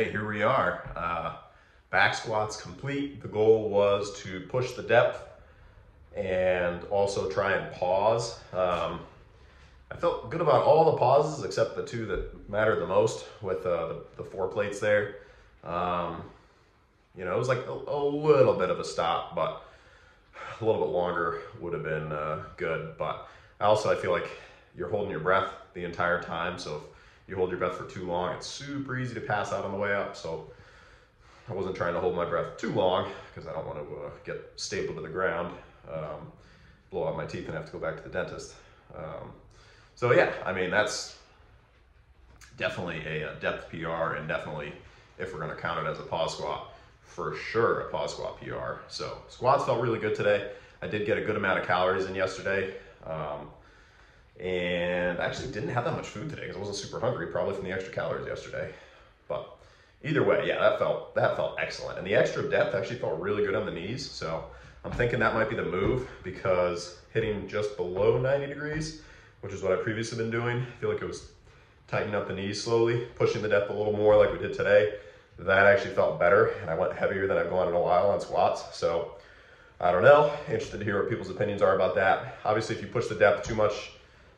Okay, here we are. Back squats complete. The goal was to push the depth and also try and pause. I felt good about all the pauses except the two that mattered the most with the 4 plates there. You know, it was like a little bit of a stop, but a little bit longer would have been good. But I feel like you're holding your breath the entire time, so if you hold your breath for too long, it's super easy to pass out on the way up. So I wasn't trying to hold my breath too long because I don't want to get stapled to the ground, blow out my teeth and have to go back to the dentist. So yeah, I mean, that's definitely a depth PR, and definitely, if we're going to count it as a pause squat, for sure a pause squat PR. So squats felt really good today. I did get a good amount of calories in yesterday. And I actually didn't have that much food today because I wasn't super hungry, probably from the extra calories yesterday. But either way, yeah, that felt excellent. And the extra depth actually felt really good on the knees. So I'm thinking that might be the move, because hitting just below 90 degrees, which is what I've previously been doing, I feel like it was tightening up the knees slowly, pushing the depth a little more like we did today. That actually felt better, and I went heavier than I've gone in a while on squats. So I don't know, interested to hear what people's opinions are about that. Obviously, if you push the depth too much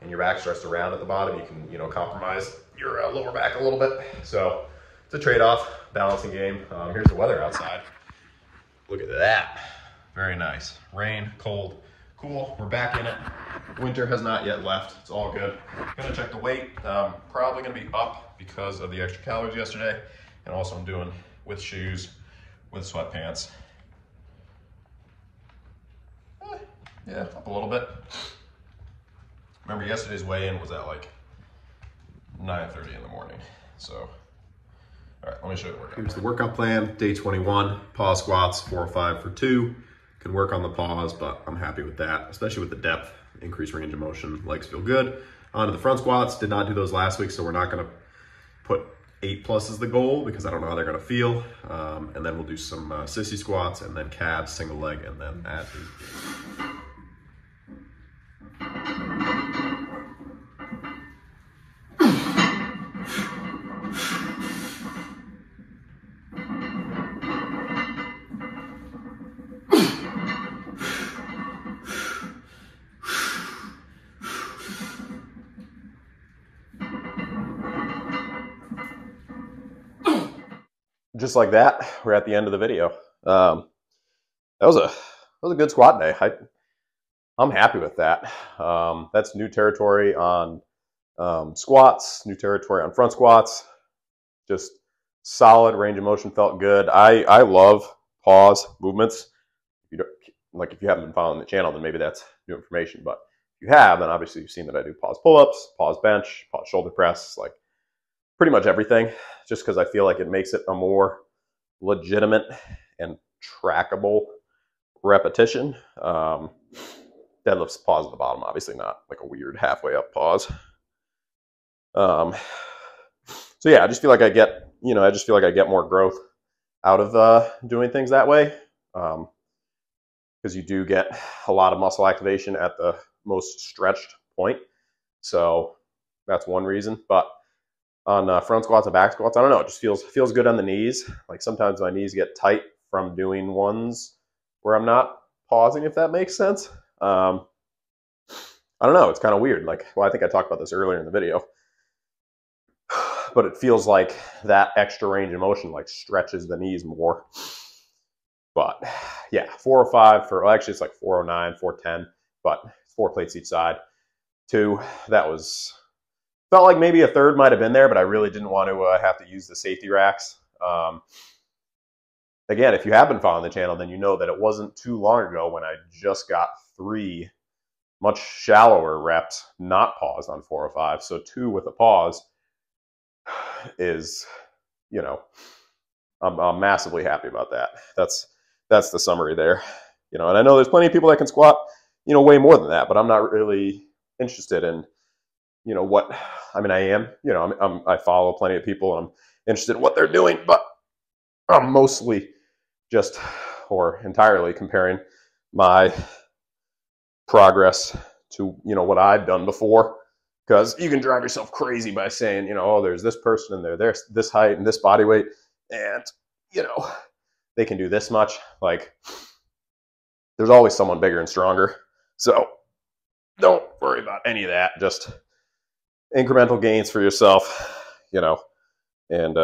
and your back starts to round at the bottom, you can, compromise your lower back a little bit. So it's a trade-off, balancing game. Here's the weather outside. Look at that. Very nice. Rain, cold, cool. We're back in it. Winter has not yet left. It's all good. Gonna check the weight. Probably gonna be up because of the extra calories yesterday. And also I'm doing with shoes, with sweatpants. Yeah, up a little bit. Remember, yesterday's weigh-in was at like 9:30 in the morning. So, all right, let me show you the workout. Here's the workout plan. Day 21, pause squats, 4 or 5 for 2. Can work on the pause, but I'm happy with that, especially with the depth, increased range of motion. Legs feel good. On to the front squats. Did not do those last week, so we're not gonna put 8+ as the goal because I don't know how they're gonna feel. And then we'll do some sissy squats, and then calves, single leg, and then add the just like that, we're at the end of the video. That was a good squat day. I'm happy with that. That's new territory on squats, new territory on front squats. Just solid range of motion, felt good. I love pause movements. If you haven't been following the channel, then maybe that's new information. But if you have, then obviously you've seen that I do pause pull-ups, pause bench, pause shoulder press, like pretty much everything, just because I feel like it makes it a more legitimate and trackable repetition. Deadlifts pause at the bottom, obviously not like a weird halfway up pause. So yeah, I just feel like I get, more growth out of doing things that way, because you do get a lot of muscle activation at the most stretched point. So that's one reason. But on front squats and back squats, I don't know, it just feels good on the knees. Like sometimes my knees get tight from doing ones where I'm not pausing, if that makes sense. I don't know, it's kind of weird. I think I talked about this earlier in the video, but it feels like that extra range of motion stretches the knees more. But yeah, 4 or 5 for, well, actually it's like 409, 410, but 4 plates each side. 2, felt like maybe a third might have been there, but I really didn't want to have to use the safety racks. Again, if you have been following the channel, then you know that it wasn't too long ago when I just got 3 much shallower reps, not paused on 4 or 5. So 2 with a pause is, I'm massively happy about that. That's the summary there. And I know there's plenty of people that can squat, way more than that, but I'm not really interested in, I am, I follow plenty of people and I'm interested in what they're doing, but I'm mostly just, or entirely comparing my progress to, what I've done before. Because you can drive yourself crazy by saying, oh, there's this person and they're this height and this body weight. and, you know, they can do this much. Like, there's always someone bigger and stronger. So don't worry about any of that. Just incremental gains for yourself, you know, and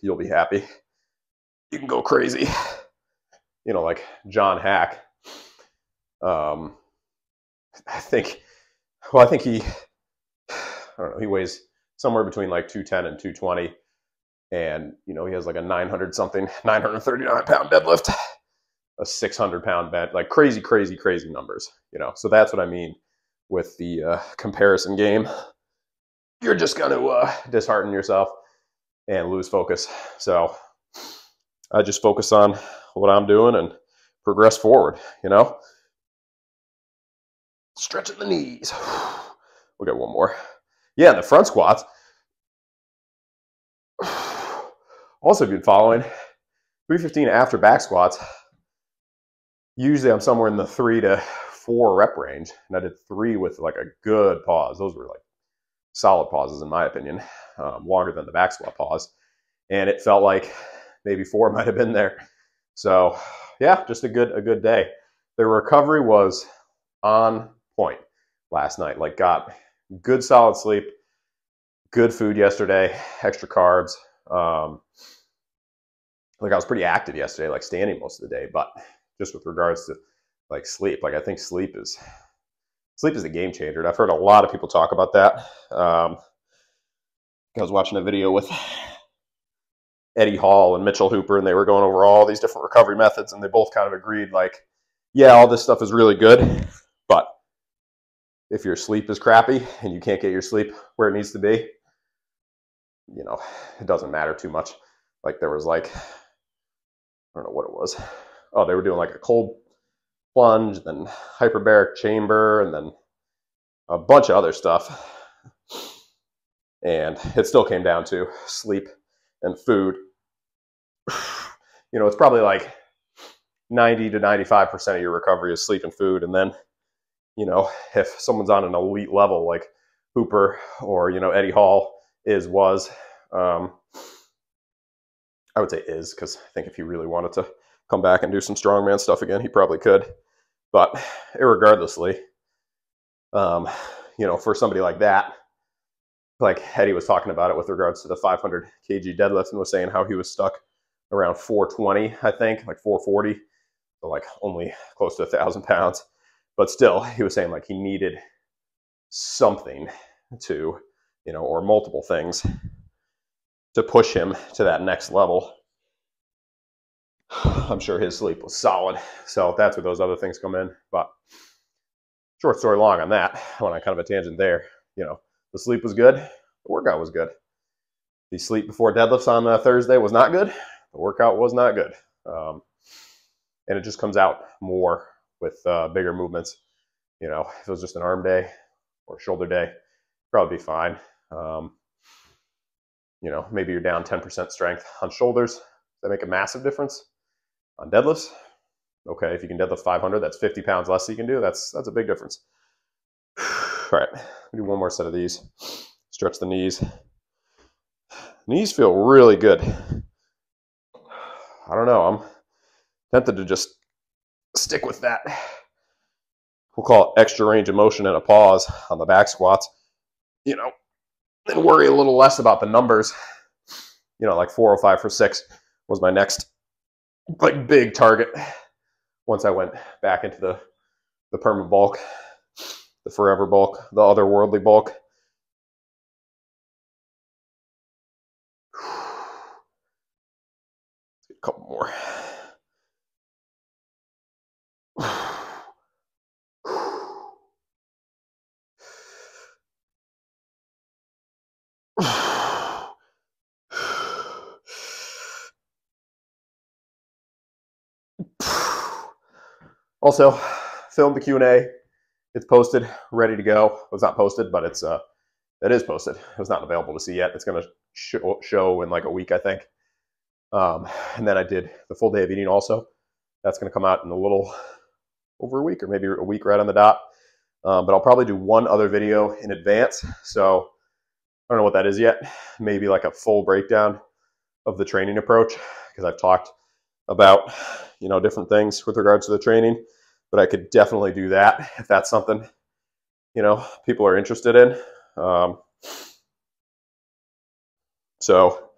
you'll be happy. You can go crazy. You know, like John Hack. I think he, I don't know, he weighs somewhere between like 210 and 220. And, you know, he has like a 939 pound deadlift, a 600 pound bench, like crazy numbers, you know? So that's what I mean with the comparison game. You're just going to dishearten yourself and lose focus. So I just focus on what I'm doing and progress forward, you know? Stretching the knees. We'll get one more. Yeah, the front squats. Also, if you've been following, 315 after back squats, usually I'm somewhere in the 3 to 4 rep range. And I did 3 with like a good pause. Those were like solid pauses in my opinion, longer than the back squat pause. And it felt like maybe 4 might have been there. So yeah, just a good day. The recovery was on point last night. Like, got good solid sleep, good food yesterday, extra carbs. Like, I was pretty active yesterday, like standing most of the day, but just with regards to like sleep, like I think sleep is a game changer. And I've heard a lot of people talk about that. I was watching a video with Eddie Hall and Mitchell Hooper, and they were going over all these different recovery methods, and they both kind of agreed, like, yeah, all this stuff is really good, but if your sleep is crappy and you can't get your sleep where it needs to be, you know, it doesn't matter too much. Like, there was like, I don't know what it was. Oh, they were doing like a cold plunge, then hyperbaric chamber, and then a bunch of other stuff. And it still came down to sleep and food. You know, it's probably like 90 to 95% of your recovery is sleep and food. And then, you know, if someone's on an elite level like Hooper or, you know, Eddie Hall was, I would say is, because I think if he really wanted to come back and do some strongman stuff again, he probably could. But irregardlessly, you know, for somebody like that, like Eddie was talking about it with regards to the 500 kg deadlift, and was saying how he was stuck around 420, I think, like 440, so like only close to 1,000 pounds. But still, he was saying like he needed something to, you know, or multiple things to push him to that next level. I'm sure his sleep was solid, so that's where those other things come in. But short story long on that, I went on kind of a tangent there. You know, the sleep was good, the workout was good. The sleep before deadlifts on Thursday was not good, the workout was not good. And it just comes out more with bigger movements. You know, if it was just an arm day or shoulder day, probably be fine. You know, maybe you're down 10% strength on shoulders. That make a massive difference. On deadlifts, okay, if you can deadlift 500, that's 50 pounds less you can do. That's a big difference. All right, do one more set of these. Stretch the knees. Knees feel really good. I don't know, I'm tempted to just stick with that. We'll call it extra range of motion and a pause on the back squats, you know, and worry a little less about the numbers. You know, like 405 for 6 was my next like big target once I went back into the permanent bulk, the forever bulk, the otherworldly bulk. A couple more. Also, filmed the Q&A. It's posted, ready to go. Well, it's not posted, but it is posted. It's not available to see yet. It's going to show in like a week, I think. And then I did the full day of eating also. That's going to come out in a little over a week, or maybe a week right on the dot. But I'll probably do one other video in advance. So I don't know what that is yet. Maybe like a full breakdown of the training approach, because I've talked about, you know, different things with regards to the training, but I could definitely do that if that's something, you know, people are interested in. So,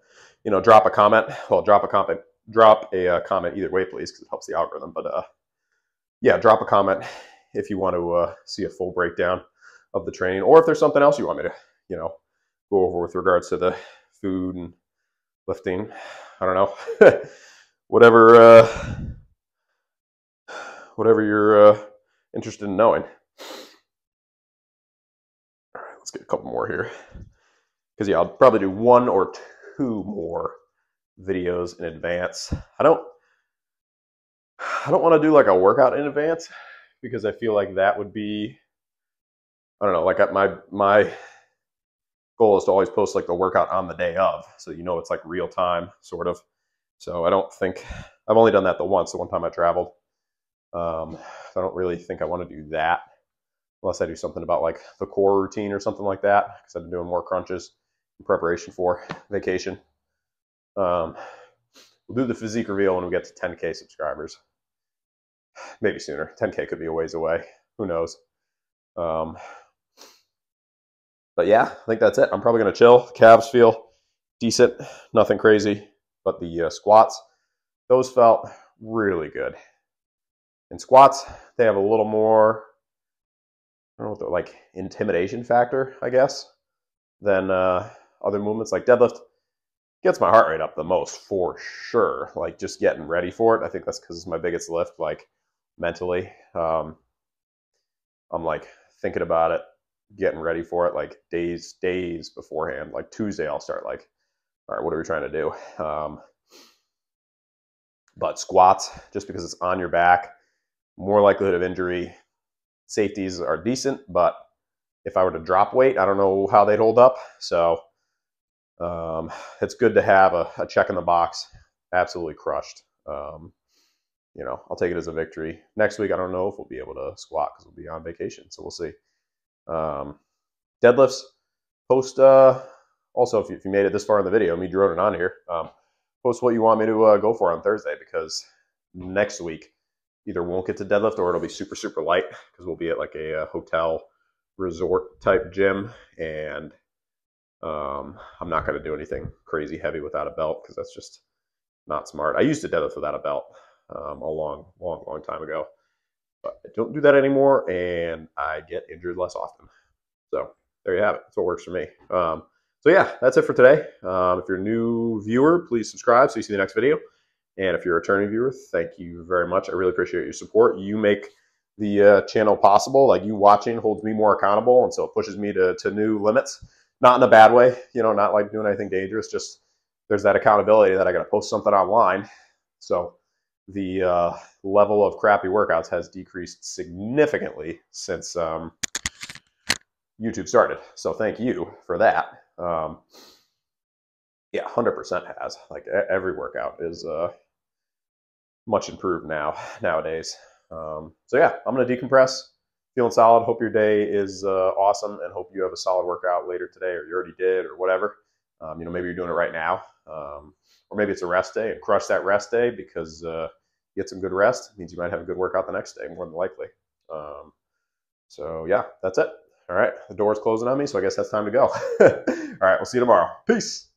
you know, drop a comment. Well, drop a comment either way, please, because it helps the algorithm. But yeah, drop a comment if you want to see a full breakdown of the training, or if there's something else you want me to, you know, go over with regards to the food and lifting. I don't know. Whatever you're interested in knowing. All right, let's get a couple more here. Because yeah, I'll probably do 1 or 2 more videos in advance. I don't want to do like a workout in advance, because I feel like that would be, I don't know, like my goal is to always post like the workout on the day of, so you know it's like real time sort of. So I don't think, I've only done that the one time I traveled. So I don't really think I want to do that unless I do something about like the core routine or something like that, because I've been doing more crunches in preparation for vacation. We'll do the physique reveal when we get to 10K subscribers. Maybe sooner. 10K could be a ways away. Who knows? But yeah, I think that's it. I'm probably going to chill. Calves feel decent. Nothing crazy. But the squats, those felt really good. In squats, they have a little more, I don't know what the like intimidation factor, I guess, than other movements. Like deadlift gets my heart rate up the most for sure. Like just getting ready for it. I think that's because it's my biggest lift. Like mentally, I'm like thinking about it, getting ready for it, like days beforehand. Like Tuesday, I'll start like, all right, what are we trying to do? But squats, just because it's on your back, more likelihood of injury. Safeties are decent, but if I were to drop weight, I don't know how they'd hold up. So it's good to have a check in the box. Absolutely crushed. You know, I'll take it as a victory. Next week, I don't know if we'll be able to squat because we'll be on vacation. So we'll see. Deadlifts, post, also, if you made it this far in the video, me droning on here, post what you want me to go for on Thursday, because next week either won't get to deadlift or it'll be super, super light, because we'll be at like a hotel resort type gym, and I'm not going to do anything crazy heavy without a belt, because that's just not smart. I used to deadlift without a belt a long time ago, but I don't do that anymore, and I get injured less often. So there you have it. That's what works for me. So yeah, that's it for today. If you're a new viewer, please subscribe so you see the next video. And if you're a returning viewer, thank you very much. I really appreciate your support. You make the channel possible. Like, you watching holds me more accountable, and so it pushes me to new limits. Not in a bad way, you know, not like doing anything dangerous. Just there's that accountability that I got to post something online. So the level of crappy workouts has decreased significantly since YouTube started. So thank you for that. Yeah, 100% has. Like every workout is much improved nowadays. So yeah, I'm gonna decompress, feeling solid. Hope your day is awesome, and hope you have a solid workout later today, or you already did, or whatever. You know, maybe you're doing it right now, or maybe it's a rest day, and crush that rest day, because you get some good rest. It means you might have a good workout the next day, more than likely. So yeah, that's it. All right, the door's closing on me, so I guess that's time to go. All right, we'll see you tomorrow. Peace.